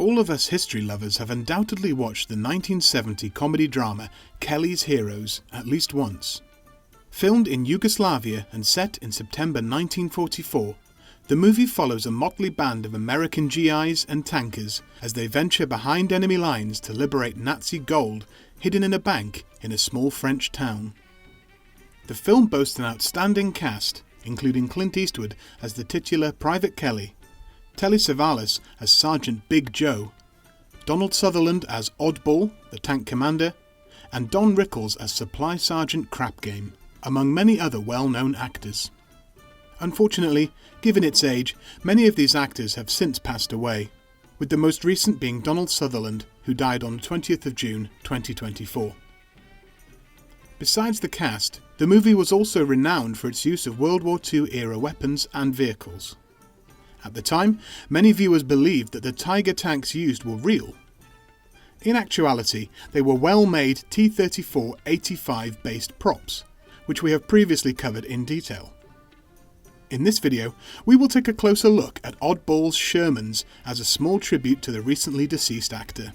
All of us history lovers have undoubtedly watched the 1970 comedy drama Kelly's Heroes at least once. Filmed in Yugoslavia and set in September 1944, the movie follows a motley band of American GIs and tankers as they venture behind enemy lines to liberate Nazi gold hidden in a bank in a small French town. The film boasts an outstanding cast, including Clint Eastwood as the titular Private Kelly, Telly Savalas as Sergeant Big Joe, Donald Sutherland as Oddball, the tank commander, and Don Rickles as Supply Sergeant Crapgame, among many other well-known actors. Unfortunately, given its age, many of these actors have since passed away, with the most recent being Donald Sutherland, who died on 20th of June 2024. Besides the cast, the movie was also renowned for its use of World War II-era weapons and vehicles. At the time, many viewers believed that the Tiger tanks used were real. In actuality, they were well-made T-34-85 based props, which we have previously covered in detail. In this video, we will take a closer look at Oddball's Shermans as a small tribute to the recently deceased actor.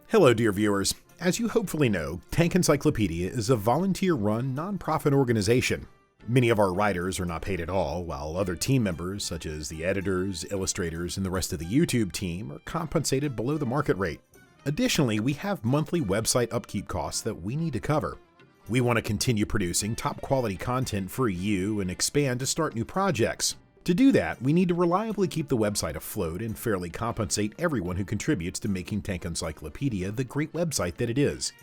Hello dear viewers. As you hopefully know, Tank Encyclopedia is a volunteer-run, non-profit organization. Many of our writers are not paid at all, while other team members, such as the editors, illustrators, and the rest of the YouTube team, are compensated below the market rate. Additionally, we have monthly website upkeep costs that we need to cover. We want to continue producing top-quality content for you and expand to start new projects. To do that, we need to reliably keep the website afloat and fairly compensate everyone who contributes to making Tank Encyclopedia the great website that it is.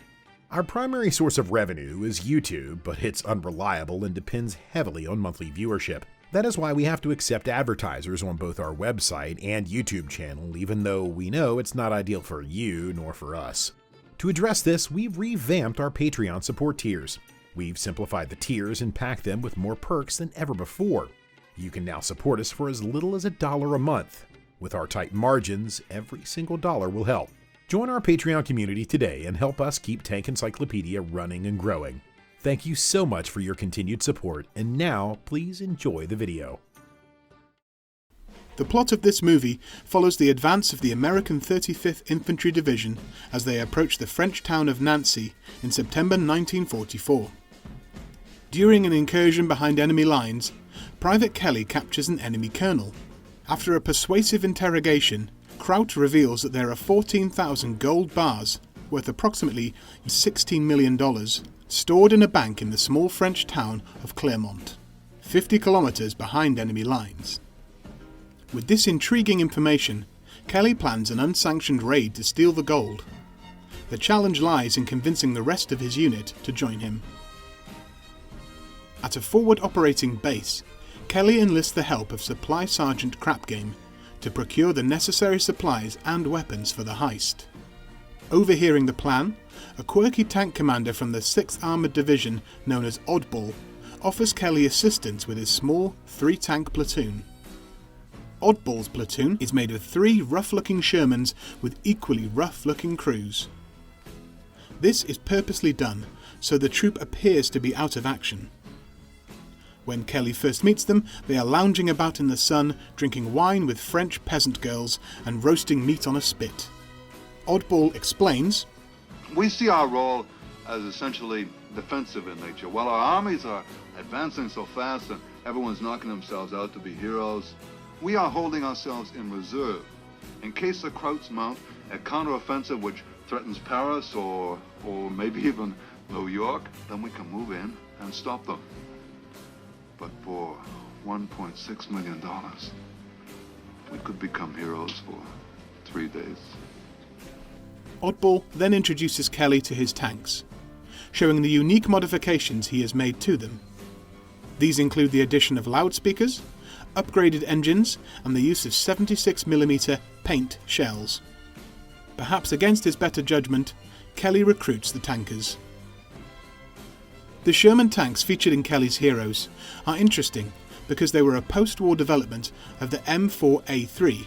Our primary source of revenue is YouTube, but it's unreliable and depends heavily on monthly viewership. That is why we have to accept advertisers on both our website and YouTube channel, even though we know it's not ideal for you nor for us. To address this, we've revamped our Patreon support tiers. We've simplified the tiers and packed them with more perks than ever before. You can now support us for as little as $1 a month. With our tight margins, every single dollar will help. Join our Patreon community today and help us keep Tank Encyclopedia running and growing. Thank you so much for your continued support, and now please enjoy the video. The plot of this movie follows the advance of the American 35th Infantry Division as they approach the French town of Nancy in September 1944. During an incursion behind enemy lines, Private Kelly captures an enemy colonel. After a persuasive interrogation, Kraut reveals that there are 14,000 gold bars, worth approximately $16 million, stored in a bank in the small French town of Claremont, 50 kilometers behind enemy lines. With this intriguing information, Kelly plans an unsanctioned raid to steal the gold. The challenge lies in convincing the rest of his unit to join him. At a forward operating base, Kelly enlists the help of Supply Sergeant Crapgame to procure the necessary supplies and weapons for the heist. Overhearing the plan, a quirky tank commander from the 6th Armoured Division known as Oddball offers Kelly assistance with his small 3-tank platoon. Oddball's platoon is made of 3 rough-looking Shermans with equally rough-looking crews. This is purposely done so the troop appears to be out of action. When Kelly first meets them, they are lounging about in the sun, drinking wine with French peasant girls and roasting meat on a spit. Oddball explains, "We see our role as essentially defensive in nature. While our armies are advancing so fast and everyone's knocking themselves out to be heroes, we are holding ourselves in reserve. In case the Krauts mount a counteroffensive which threatens Paris or maybe even New York, then we can move in and stop them. But for $1.6 million, we could become heroes for 3 days." Oddball then introduces Kelly to his tanks, showing the unique modifications he has made to them. These include the addition of loudspeakers, upgraded engines, and the use of 76mm paint shells. Perhaps against his better judgment, Kelly recruits the tankers. The Sherman tanks featured in Kelly's Heroes are interesting because they were a post-war development of the M4A3,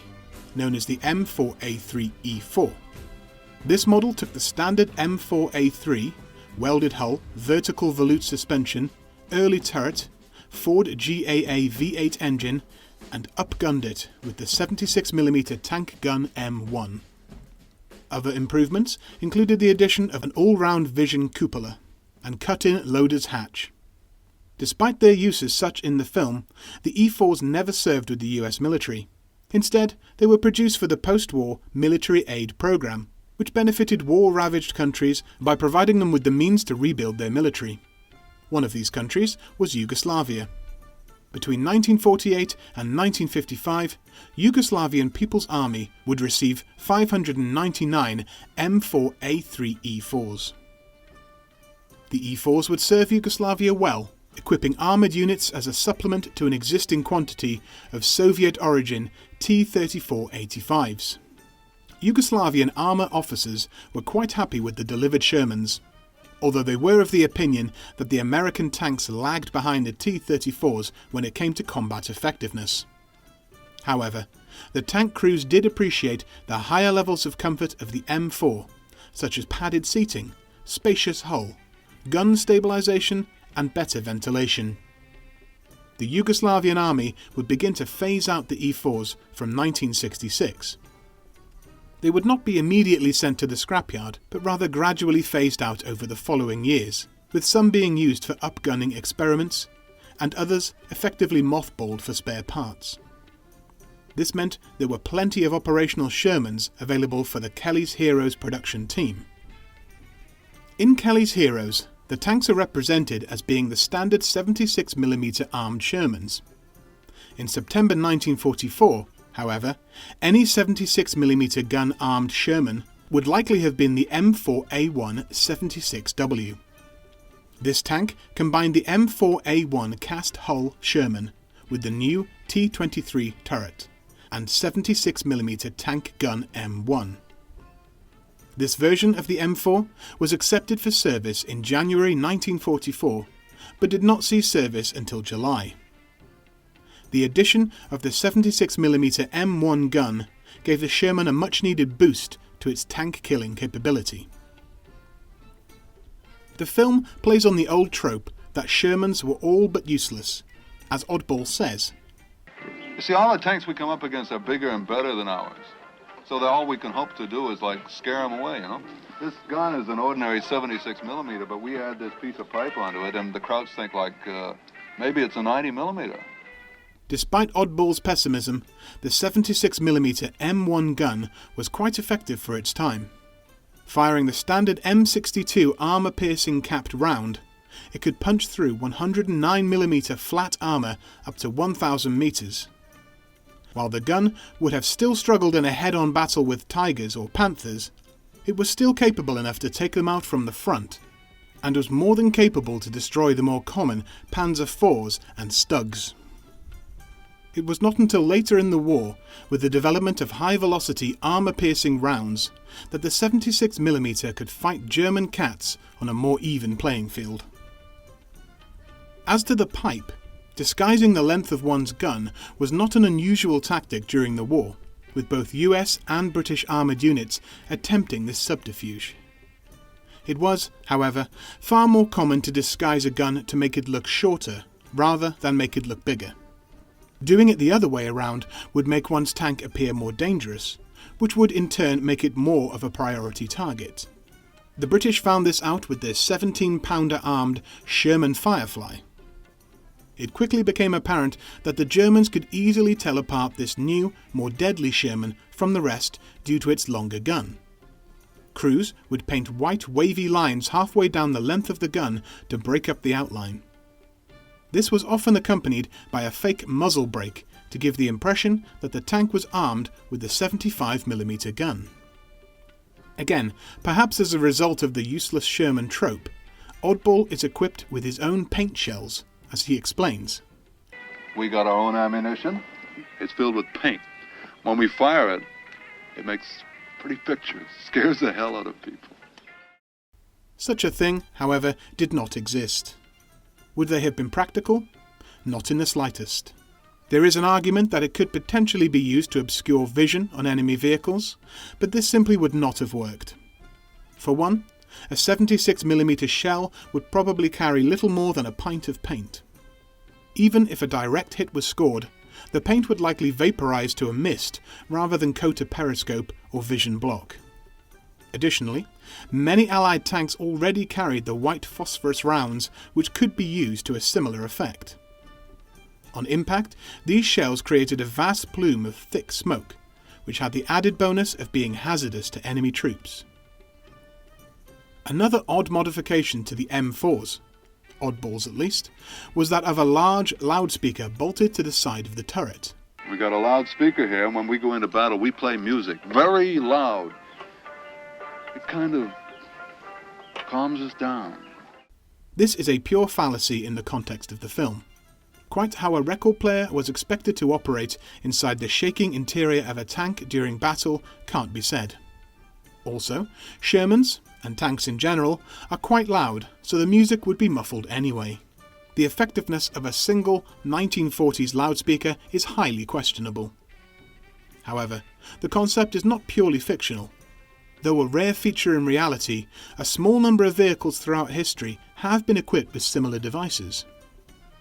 known as the M4A3E4. This model took the standard M4A3, welded hull, vertical volute suspension, early turret, Ford GAA V8 engine, and upgunned it with the 76mm tank gun M1. Other improvements included the addition of an all-round vision cupola and cut-in loader's hatch. Despite their use as such in the film, the E-4s never served with the US military. Instead, they were produced for the post-war military aid program, which benefited war-ravaged countries by providing them with the means to rebuild their military. One of these countries was Yugoslavia. Between 1948 and 1955, Yugoslavian People's Army would receive 599 M4A3 E4s. The E4s would serve Yugoslavia well, equipping armoured units as a supplement to an existing quantity of Soviet-origin T-34-85s. Yugoslavian armour officers were quite happy with the delivered Shermans, although they were of the opinion that the American tanks lagged behind the T-34s when it came to combat effectiveness. However, the tank crews did appreciate the higher levels of comfort of the M4, such as padded seating, spacious hull, gun stabilisation and better ventilation. The Yugoslavian army would begin to phase out the E4s from 1966. They would not be immediately sent to the scrapyard, but rather gradually phased out over the following years, with some being used for upgunning experiments, and others effectively mothballed for spare parts. This meant there were plenty of operational Shermans available for the Kelly's Heroes production team. In Kelly's Heroes, the tanks are represented as being the standard 76mm armed Shermans. In September 1944, however, any 76mm gun-armed Sherman would likely have been the M4A1 76W. This tank combined the M4A1 cast-hull Sherman with the new T-23 turret and 76mm tank gun M1. This version of the M4 was accepted for service in January 1944, but did not see service until July. The addition of the 76mm M1 gun gave the Sherman a much-needed boost to its tank-killing capability. The film plays on the old trope that Shermans were all but useless, as Oddball says. You see, all the tanks we come up against are bigger and better than ours. So that all we can hope to do is, like, scare them away, you know? This gun is an ordinary 76mm, but we add this piece of pipe onto it, and the Krauts think, like, maybe it's a 90mm. Despite Oddball's pessimism, the 76mm M1 gun was quite effective for its time. Firing the standard M62 armour-piercing capped round, it could punch through 109mm flat armour up to 1,000 metres. While the gun would have still struggled in a head-on battle with Tigers or Panthers, it was still capable enough to take them out from the front, and was more than capable to destroy the more common Panzer IVs and Stugs. It was not until later in the war, with the development of high-velocity armour-piercing rounds, that the 76mm could fight German cats on a more even playing field. As to the pipe, disguising the length of one's gun was not an unusual tactic during the war, with both US and British armoured units attempting this subterfuge. It was, however, far more common to disguise a gun to make it look shorter, rather than make it look bigger. Doing it the other way around would make one's tank appear more dangerous, which would in turn make it more of a priority target. The British found this out with their 17-pounder armed Sherman Firefly. It quickly became apparent that the Germans could easily tell apart this new, more deadly Sherman from the rest due to its longer gun. Crews would paint white wavy lines halfway down the length of the gun to break up the outline. This was often accompanied by a fake muzzle brake to give the impression that the tank was armed with the 75mm gun. Again, perhaps as a result of the useless Sherman trope, Oddball is equipped with his own paint shells, as he explains. We got our own ammunition. It's filled with paint. When we fire it, it makes pretty pictures. Scares the hell out of people. Such a thing, however, did not exist. Would they have been practical? Not in the slightest. There is an argument that it could potentially be used to obscure vision on enemy vehicles, but this simply would not have worked. For one, a 76mm shell would probably carry little more than a pint of paint. Even if a direct hit was scored, the paint would likely vaporize to a mist rather than coat a periscope or vision block. Additionally, many Allied tanks already carried the white phosphorus rounds, which could be used to a similar effect. On impact, these shells created a vast plume of thick smoke, which had the added bonus of being hazardous to enemy troops. Another odd modification to the M4s, Oddballs at least, was that of a large loudspeaker bolted to the side of the turret. We got a loudspeaker here, and when we go into battle, we play music very loud. It kind of calms us down. This is a pure fallacy in the context of the film. Quite how a record player was expected to operate inside the shaking interior of a tank during battle can't be said. Also, Shermans, and tanks in general, are quite loud, so the music would be muffled anyway. The effectiveness of a single 1940s loudspeaker is highly questionable. However, the concept is not purely fictional. Though a rare feature in reality, a small number of vehicles throughout history have been equipped with similar devices.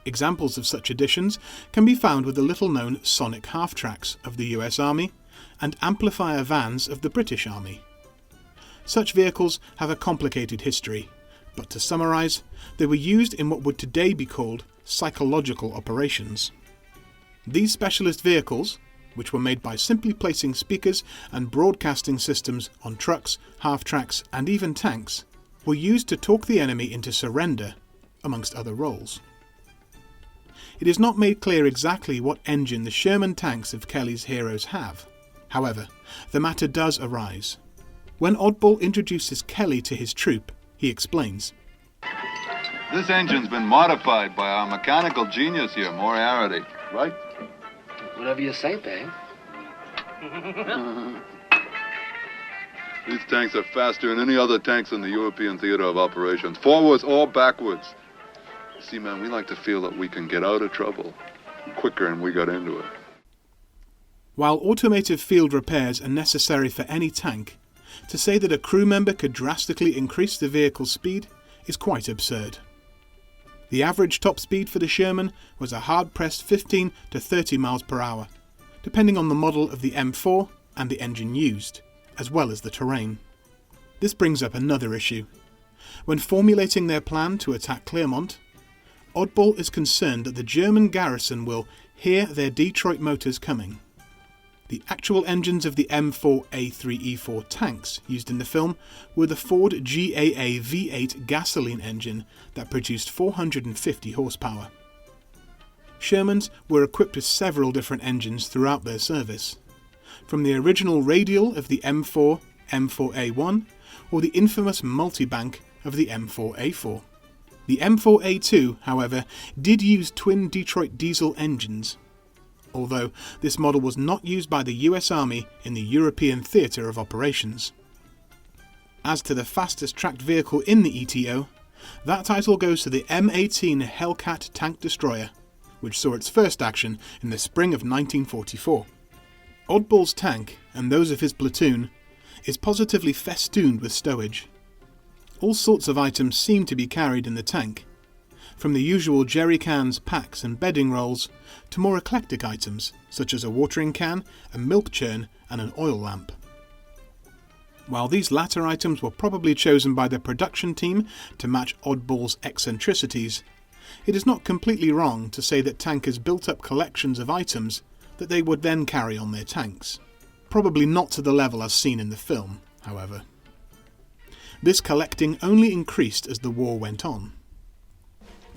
Examples of such additions can be found with the little-known sonic half-tracks of the US Army and amplifier vans of the British Army. Such vehicles have a complicated history, but to summarise, they were used in what would today be called psychological operations. These specialist vehicles, which were made by simply placing speakers and broadcasting systems on trucks, half-tracks and even tanks, were used to talk the enemy into surrender, amongst other roles. It is not made clear exactly what engine the Sherman tanks of Kelly's heroes have. However, the matter does arise. When Oddball introduces Kelly to his troop, he explains, This engine's been modified by our mechanical genius here, Moriarty, right? Whatever you say, babe. These tanks are faster than any other tanks in the European theater of operations, forwards or backwards. See, man, we like to feel that we can get out of trouble quicker than we got into it. While automated field repairs are necessary for any tank, to say that a crew member could drastically increase the vehicle's speed is quite absurd. The average top speed for the Sherman was a hard-pressed 15 to 30 miles per hour, depending on the model of the M4 and the engine used, as well as the terrain. This brings up another issue. When formulating their plan to attack Claremont, Oddball is concerned that the German garrison will hear their Detroit motors coming. The actual engines of the M4A3E4 tanks used in the film were the Ford GAA V8 gasoline engine that produced 450 horsepower. Shermans were equipped with several different engines throughout their service, from the original radial of the M4 M4A1 or the infamous multibank of the M4A4. The M4A2, however, did use twin Detroit diesel engines, although this model was not used by the US Army in the European theatre of operations. As to the fastest tracked vehicle in the ETO, that title goes to the M18 Hellcat tank destroyer, which saw its first action in the spring of 1944. Oddball's tank, and those of his platoon, is positively festooned with stowage. All sorts of items seem to be carried in the tank, from the usual jerry cans, packs and bedding rolls to more eclectic items such as a watering can, a milk churn and an oil lamp. While these latter items were probably chosen by the production team to match Oddball's eccentricities, it is not completely wrong to say that tankers built up collections of items that they would then carry on their tanks. Probably not to the level as seen in the film, however. This collecting only increased as the war went on.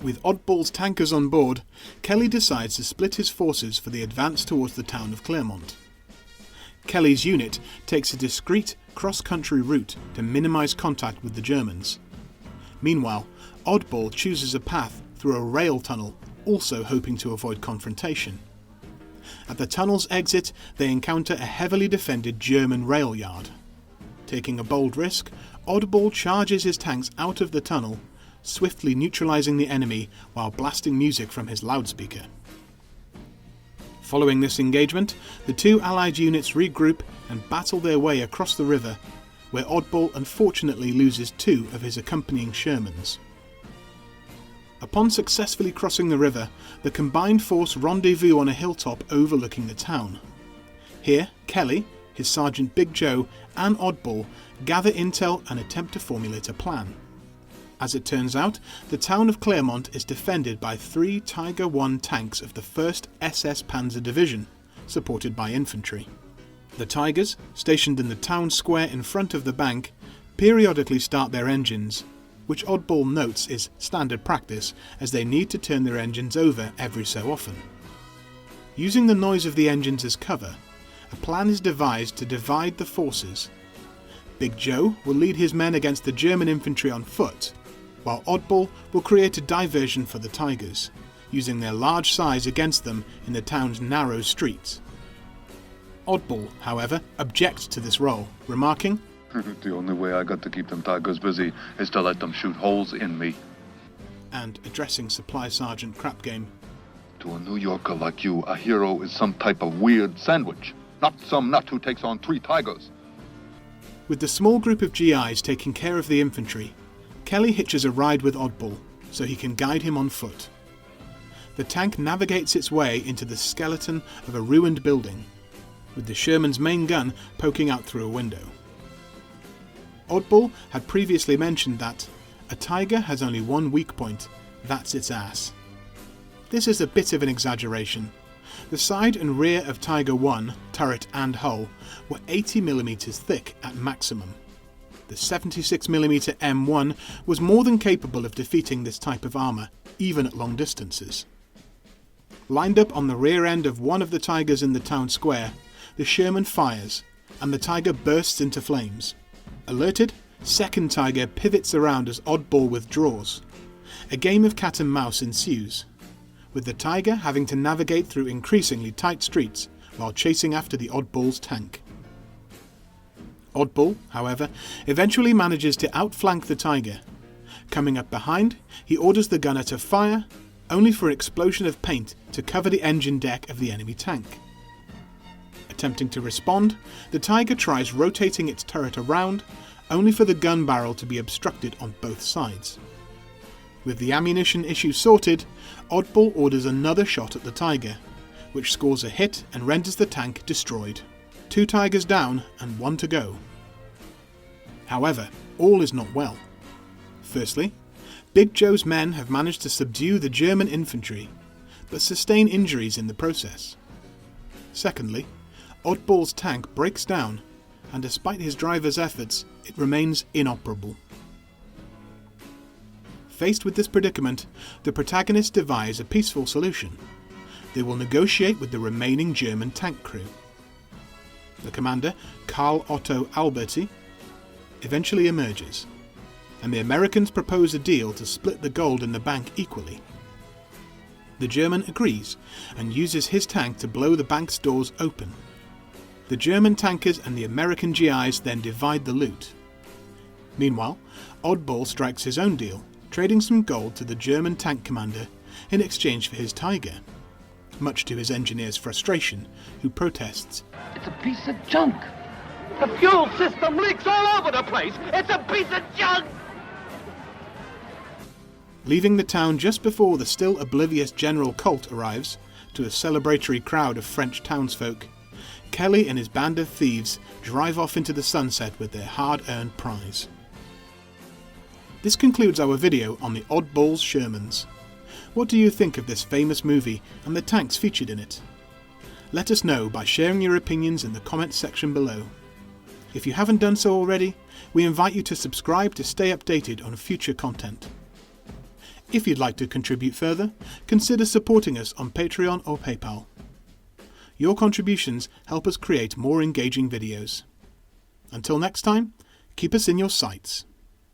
With Oddball's tankers on board, Kelly decides to split his forces for the advance towards the town of Claremont. Kelly's unit takes a discreet cross-country route to minimise contact with the Germans. Meanwhile, Oddball chooses a path through a rail tunnel, also hoping to avoid confrontation. At the tunnel's exit, they encounter a heavily defended German rail yard. Taking a bold risk, Oddball charges his tanks out of the tunnel, swiftly neutralising the enemy while blasting music from his loudspeaker. Following this engagement, the two Allied units regroup and battle their way across the river, where Oddball unfortunately loses two of his accompanying Shermans. Upon successfully crossing the river, the combined force rendezvous on a hilltop overlooking the town. Here, Kelly, his Sergeant Big Joe, and Oddball gather intel and attempt to formulate a plan. As it turns out, the town of Claremont is defended by 3 Tiger I tanks of the 1st SS Panzer Division, supported by infantry. The Tigers, stationed in the town square in front of the bank, periodically start their engines, which Oddball notes is standard practice as they need to turn their engines over every so often. Using the noise of the engines as cover, a plan is devised to divide the forces. Big Joe will lead his men against the German infantry on foot, while Oddball will create a diversion for the Tigers, using their large size against them in the town's narrow streets. Oddball, however, objects to this role, remarking, "The only way I got to keep them Tigers busy is to let them shoot holes in me." And addressing Supply Sergeant Crapgame, "To a New Yorker like you, a hero is some type of weird sandwich, not some nut who takes on 3 tigers." With the small group of GIs taking care of the infantry, Kelly hitches a ride with Oddball so he can guide him on foot. The tank navigates its way into the skeleton of a ruined building, with the Sherman's main gun poking out through a window. Oddball had previously mentioned that a tiger has only one weak point, that's its ass. This is a bit of an exaggeration. The side and rear of Tiger I, turret and hull, were 80mm thick at maximum. The 76mm M1 was more than capable of defeating this type of armour, even at long distances. Lined up on the rear end of one of the Tigers in the town square, the Sherman fires, and the Tiger bursts into flames. Alerted, second Tiger pivots around as Oddball withdraws. A game of cat and mouse ensues, with the Tiger having to navigate through increasingly tight streets while chasing after the Oddball's tank. Oddball, however, eventually manages to outflank the Tiger. Coming up behind, he orders the gunner to fire, only for an explosion of paint to cover the engine deck of the enemy tank. Attempting to respond, the Tiger tries rotating its turret around, only for the gun barrel to be obstructed on both sides. With the ammunition issue sorted, Oddball orders another shot at the Tiger, which scores a hit and renders the tank destroyed. 2 Tigers down and 1 to go. However, all is not well. Firstly, Big Joe's men have managed to subdue the German infantry, but sustain injuries in the process. Secondly, Oddball's tank breaks down, and despite his driver's efforts, it remains inoperable. Faced with this predicament, the protagonists devise a peaceful solution. They will negotiate with the remaining German tank crew. The commander, Karl Otto Alberti, eventually emerges, and the Americans propose a deal to split the gold in the bank equally. The German agrees and uses his tank to blow the bank's doors open. The German tankers and the American GIs then divide the loot. Meanwhile, Oddball strikes his own deal, trading some gold to the German tank commander in exchange for his Tiger, much to his engineer's frustration, who protests. It's a piece of junk. The fuel system leaks all over the place. It's a piece of junk. Leaving the town just before the still oblivious General Colt arrives, to a celebratory crowd of French townsfolk, Kelly and his band of thieves drive off into the sunset with their hard-earned prize. This concludes our video on the Oddballs Shermans. What do you think of this famous movie and the tanks featured in it? Let us know by sharing your opinions in the comments section below. If you haven't done so already, we invite you to subscribe to stay updated on future content. If you'd like to contribute further, consider supporting us on Patreon or PayPal. Your contributions help us create more engaging videos. Until next time, keep us in your sights.